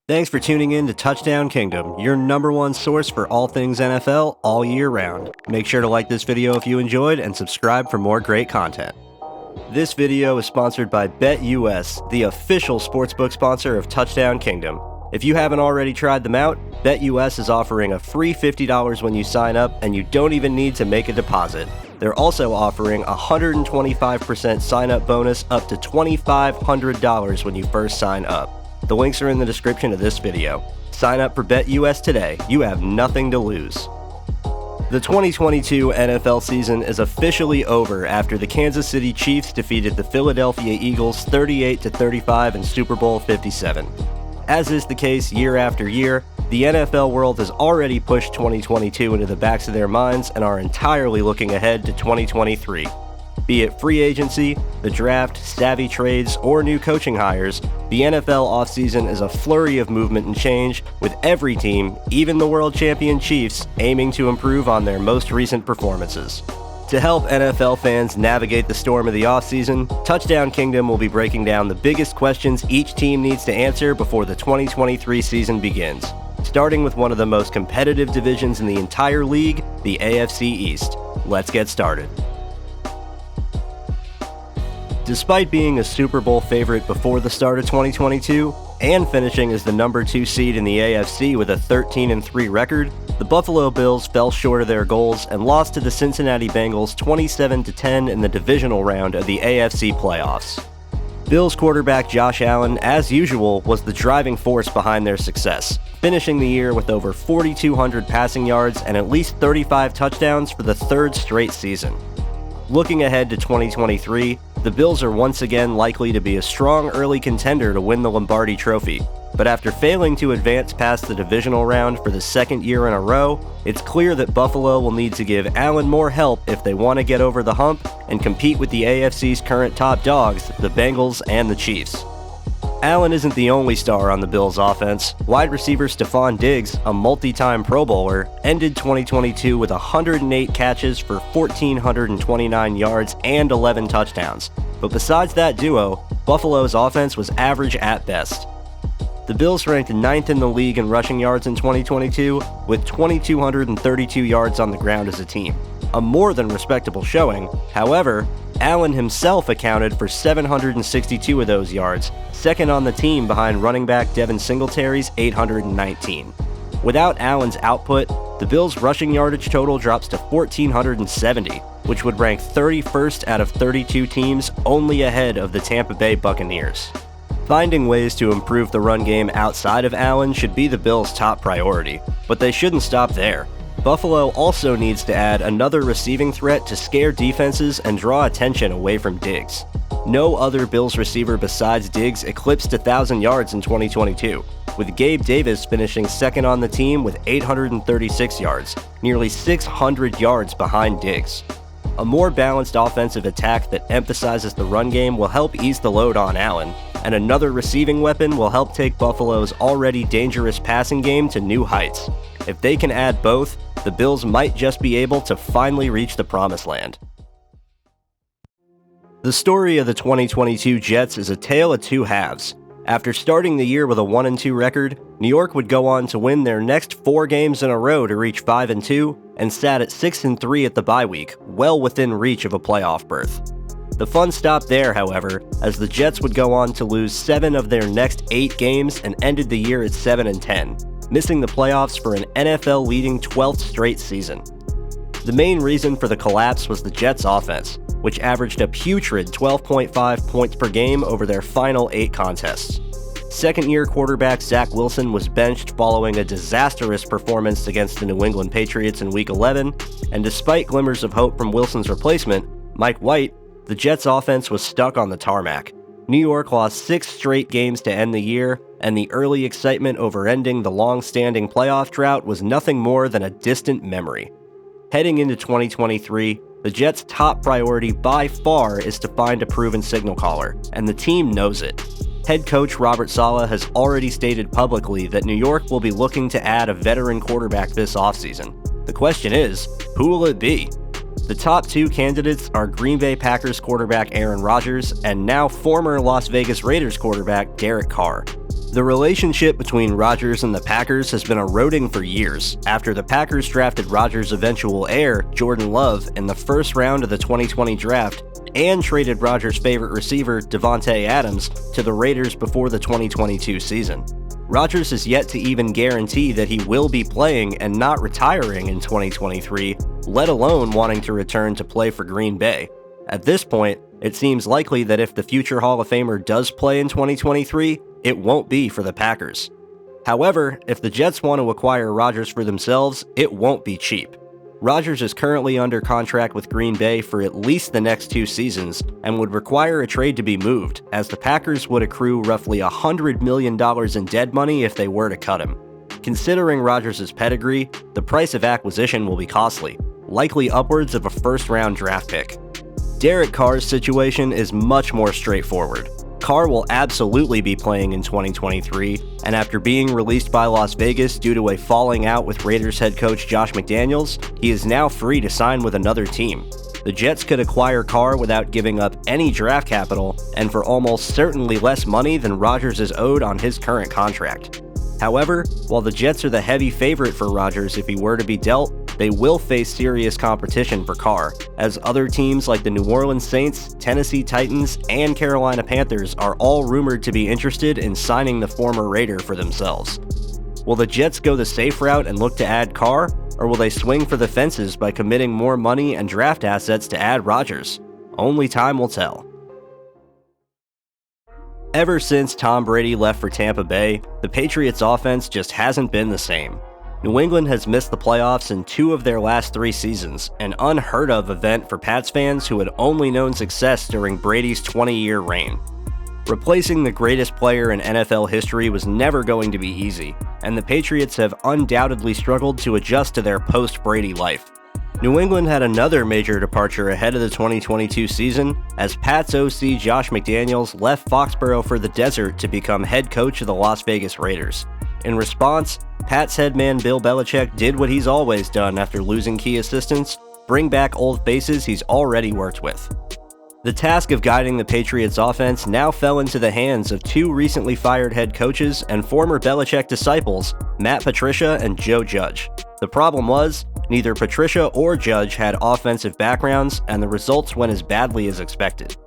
Thanks for tuning in to Touchdown Kingdom, your number one source for all things NFL all year round. Make sure to like this video if you enjoyed and subscribe for more great content. This video is sponsored by BetUS, the official sportsbook sponsor of Touchdown Kingdom. If you haven't already tried them out, BetUS is offering a free $50 when you sign up, and you don't even need to make a deposit. They're also offering a 125% sign-up bonus up to $2,500 when you first sign up. The links are in the description of this video. Sign up for BetUS today. You have nothing to lose. The 2022 NFL season is officially over after the Kansas City Chiefs defeated the Philadelphia Eagles 38-35 in Super Bowl 57. As is the case year after year, the NFL world has already pushed 2022 into the backs of their minds and are entirely looking ahead to 2023. Be it free agency, the draft, savvy trades, or new coaching hires, the NFL offseason is a flurry of movement and change, with every team, even the world champion Chiefs, aiming to improve on their most recent performances. To help NFL fans navigate the storm of the offseason, Touchdown Kingdom will be breaking down the biggest questions each team needs to answer before the 2023 season begins, starting with one of the most competitive divisions in the entire league, the AFC East. Let's get started. Despite being a Super Bowl favorite before the start of 2022, and finishing as the number 2 seed in the AFC with a 13-3 record, the Buffalo Bills fell short of their goals and lost to the Cincinnati Bengals 27-10 in the divisional round of the AFC playoffs. Bills quarterback Josh Allen, as usual, was the driving force behind their success, finishing the year with over 4,200 passing yards and at least 35 touchdowns for the third straight season. Looking ahead to 2023, the Bills are once again likely to be a strong early contender to win the Lombardi Trophy, but after failing to advance past the divisional round for the second year in a row, it's clear that Buffalo will need to give Allen more help if they want to get over the hump and compete with the AFC's current top dogs, the Bengals and the Chiefs. Allen isn't the only star on the Bills' offense. Wide receiver Stephon Diggs, a multi-time Pro Bowler, ended 2022 with 108 catches for 1,429 yards and 11 touchdowns. But besides that duo, Buffalo's offense was average at best. The Bills ranked 9th in the league in rushing yards in 2022, with 2,232 yards on the ground as a team. A more than respectable showing. However, Allen himself accounted for 762 of those yards, second on the team behind running back Devin Singletary's 819. Without Allen's output, the Bills' rushing yardage total drops to 1,470, which would rank 31st out of 32 teams, only ahead of the Tampa Bay Buccaneers. Finding ways to improve the run game outside of Allen should be the Bills' top priority, but they shouldn't stop there. Buffalo also needs to add another receiving threat to scare defenses and draw attention away from Diggs. No other Bills receiver besides Diggs eclipsed 1,000 yards in 2022, with Gabe Davis finishing second on the team with 836 yards, nearly 600 yards behind Diggs. A more balanced offensive attack that emphasizes the run game will help ease the load on Allen, and another receiving weapon will help take Buffalo's already dangerous passing game to new heights. If they can add both, the Bills might just be able to finally reach the promised land. The story of the 2022 Jets is a tale of two halves. After starting the year with a 1-2 record, New York would go on to win their next 4 games in a row to reach 5-2, and sat at 6-3 at the bye week, well within reach of a playoff berth. The fun stopped there, however, as the Jets would go on to lose 7 of their next 8 games and ended the year at 7-10, missing the playoffs for an NFL-leading 12th straight season. The main reason for the collapse was the Jets' offense, which averaged a putrid 12.5 points per game over their final 8 contests. Second-year quarterback Zach Wilson was benched following a disastrous performance against the New England Patriots in Week 11, and despite glimmers of hope from Wilson's replacement, Mike White, the Jets' offense was stuck on the tarmac. New York lost 6 straight games to end the year, and the early excitement over ending the long-standing playoff drought was nothing more than a distant memory. Heading into 2023, the Jets' top priority by far is to find a proven signal caller, and the team knows it. Head coach Robert Saleh has already stated publicly that New York will be looking to add a veteran quarterback this offseason. The question is, who will it be? The top 2 candidates are Green Bay Packers quarterback Aaron Rodgers and now former Las Vegas Raiders quarterback Derek Carr. The relationship between Rodgers and the Packers has been eroding for years after the Packers drafted Rodgers' eventual heir, Jordan Love, in the first round of the 2020 draft and traded Rodgers' favorite receiver, Davante Adams, to the Raiders before the 2022 season. Rodgers is yet to even guarantee that he will be playing and not retiring in 2023, let alone wanting to return to play for Green Bay. At this point, it seems likely that if the future Hall of Famer does play in 2023, it won't be for the Packers. However, if the Jets want to acquire Rodgers for themselves, it won't be cheap. Rodgers is currently under contract with Green Bay for at least the next 2 seasons and would require a trade to be moved, as the Packers would accrue roughly $100 million in dead money if they were to cut him. Considering Rodgers' pedigree, the price of acquisition will be costly, likely upwards of a first-round draft pick. Derek Carr's situation is much more straightforward. Carr will absolutely be playing in 2023, and after being released by Las Vegas due to a falling out with Raiders head coach Josh McDaniels, he is now free to sign with another team. The Jets could acquire Carr without giving up any draft capital and for almost certainly less money than Rodgers is owed on his current contract. However, while the Jets are the heavy favorite for Rodgers if he were to be dealt, they will face serious competition for Carr, as other teams like the New Orleans Saints, Tennessee Titans, and Carolina Panthers are all rumored to be interested in signing the former Raider for themselves. Will the Jets go the safe route and look to add Carr, or will they swing for the fences by committing more money and draft assets to add Rodgers? Only time will tell. Ever since Tom Brady left for Tampa Bay, the Patriots' offense just hasn't been the same. New England has missed the playoffs in 2 of their last 3 seasons, an unheard of event for Pats fans who had only known success during Brady's 20-year reign. Replacing the greatest player in NFL history was never going to be easy, and the Patriots have undoubtedly struggled to adjust to their post-Brady life. New England had another major departure ahead of the 2022 season, as Pats OC Josh McDaniels left Foxborough for the desert to become head coach of the Las Vegas Raiders. In response, Pats headman Bill Belichick did what he's always done after losing key assistants: bring back old faces he's already worked with. The task of guiding the Patriots offense now fell into the hands of 2 recently fired head coaches and former Belichick disciples, Matt Patricia and Joe Judge. The problem was, neither Patricia or Judge had offensive backgrounds, and the results went as badly as expected.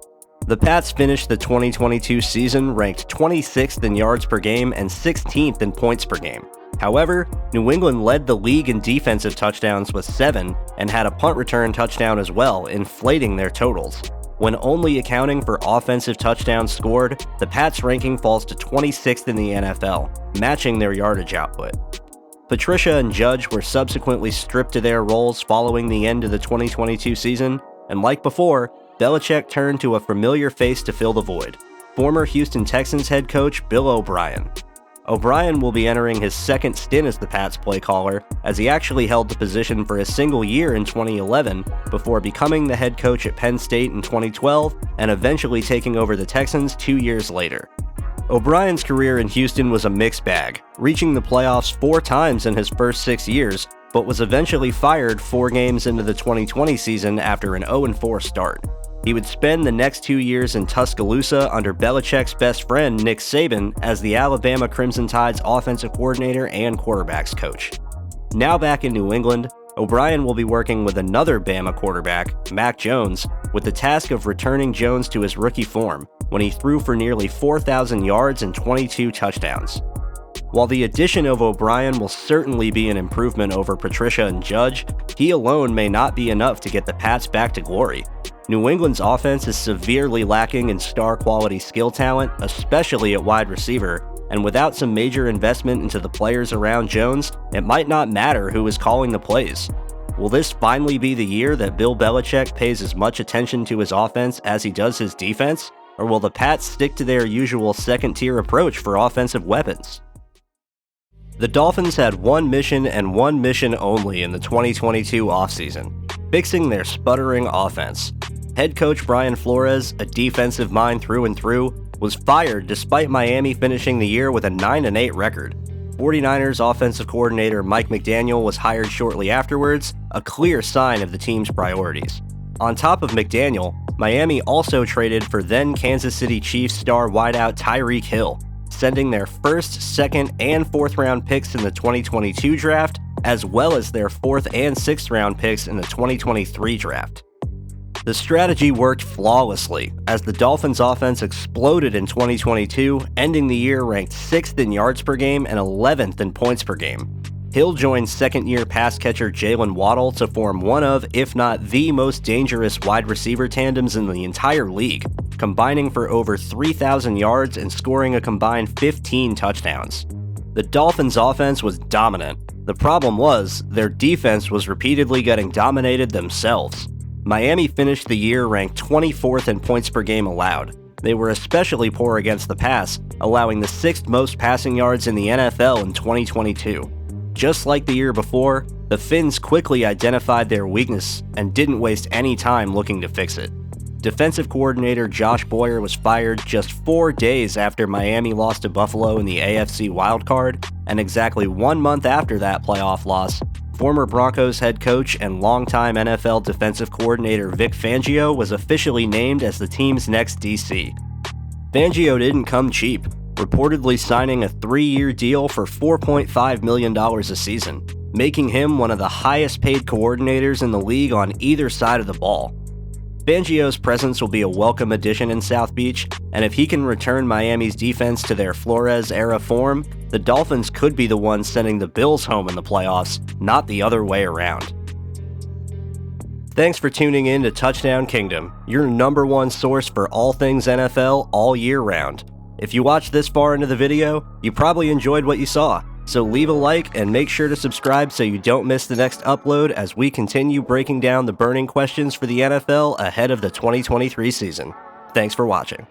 The Pats finished the 2022 season ranked 26th in yards per game and 16th in points per game. However, New England led the league in defensive touchdowns with 7 and had a punt return touchdown as well, inflating their totals. When only accounting for offensive touchdowns scored, the Pats' ranking falls to 26th in the NFL, matching their yardage output. Patricia and Judge were subsequently stripped of their roles following the end of the 2022 season, and like before, Belichick turned to a familiar face to fill the void: former Houston Texans head coach Bill O'Brien. O'Brien will be entering his second stint as the Pats play caller, as he actually held the position for a single year in 2011 before becoming the head coach at Penn State in 2012 and eventually taking over the Texans 2 years later. O'Brien's career in Houston was a mixed bag, reaching the playoffs 4 times in his first 6 years, but was eventually fired 4 games into the 2020 season after an 0-4 start. He would spend the next 2 years in Tuscaloosa under Belichick's best friend Nick Saban as the Alabama Crimson Tide's offensive coordinator and quarterbacks coach. Now back in New England, O'Brien will be working with another Bama quarterback, Mac Jones, with the task of returning Jones to his rookie form, when he threw for nearly 4,000 yards and 22 touchdowns. While the addition of O'Brien will certainly be an improvement over Patricia and Judge, he alone may not be enough to get the Pats back to glory. New England's offense is severely lacking in star-quality skill talent, especially at wide receiver, and without some major investment into the players around Jones, it might not matter who is calling the plays. Will this finally be the year that Bill Belichick pays as much attention to his offense as he does his defense, or will the Pats stick to their usual second-tier approach for offensive weapons? The Dolphins had one mission and one mission only in the 2022 offseason: fixing their sputtering offense. Head coach Brian Flores, a defensive mind through and through, was fired despite Miami finishing the year with a 9-8 record. 49ers offensive coordinator Mike McDaniel was hired shortly afterwards, a clear sign of the team's priorities. On top of McDaniel, Miami also traded for then Kansas City Chiefs star wideout Tyreek Hill. sending their first, second, and fourth round picks in the 2022 draft, as well as their fourth and sixth round picks in the 2023 draft. The strategy worked flawlessly, as the Dolphins' offense exploded in 2022, ending the year ranked 6th in yards per game and 11th in points per game. Hill joined second-year pass catcher Jalen Waddle to form one of, if not the most dangerous wide receiver tandems in the entire league, combining for over 3,000 yards and scoring a combined 15 touchdowns. The Dolphins' offense was dominant. The problem was, their defense was repeatedly getting dominated themselves. Miami finished the year ranked 24th in points per game allowed. They were especially poor against the pass, allowing the 6th most passing yards in the NFL in 2022. Just like the year before, the Finns quickly identified their weakness and didn't waste any time looking to fix it. Defensive coordinator Josh Boyer was fired just 4 days after Miami lost to Buffalo in the AFC wildcard, and exactly 1 month after that playoff loss, former Broncos head coach and longtime NFL defensive coordinator Vic Fangio was officially named as the team's next DC. Fangio didn't come cheap, reportedly signing a 3-year deal for $4.5 million a season, making him one of the highest-paid coordinators in the league on either side of the ball. Fangio's presence will be a welcome addition in South Beach, and if he can return Miami's defense to their Flores-era form, the Dolphins could be the ones sending the Bills home in the playoffs, not the other way around. Thanks for tuning in to Touchdown Kingdom, your #1 source for all things NFL all year round. If you watched this far into the video, you probably enjoyed what you saw, so leave a like and make sure to subscribe so you don't miss the next upload as we continue breaking down the burning questions for the NFL ahead of the 2023 season. Thanks for watching.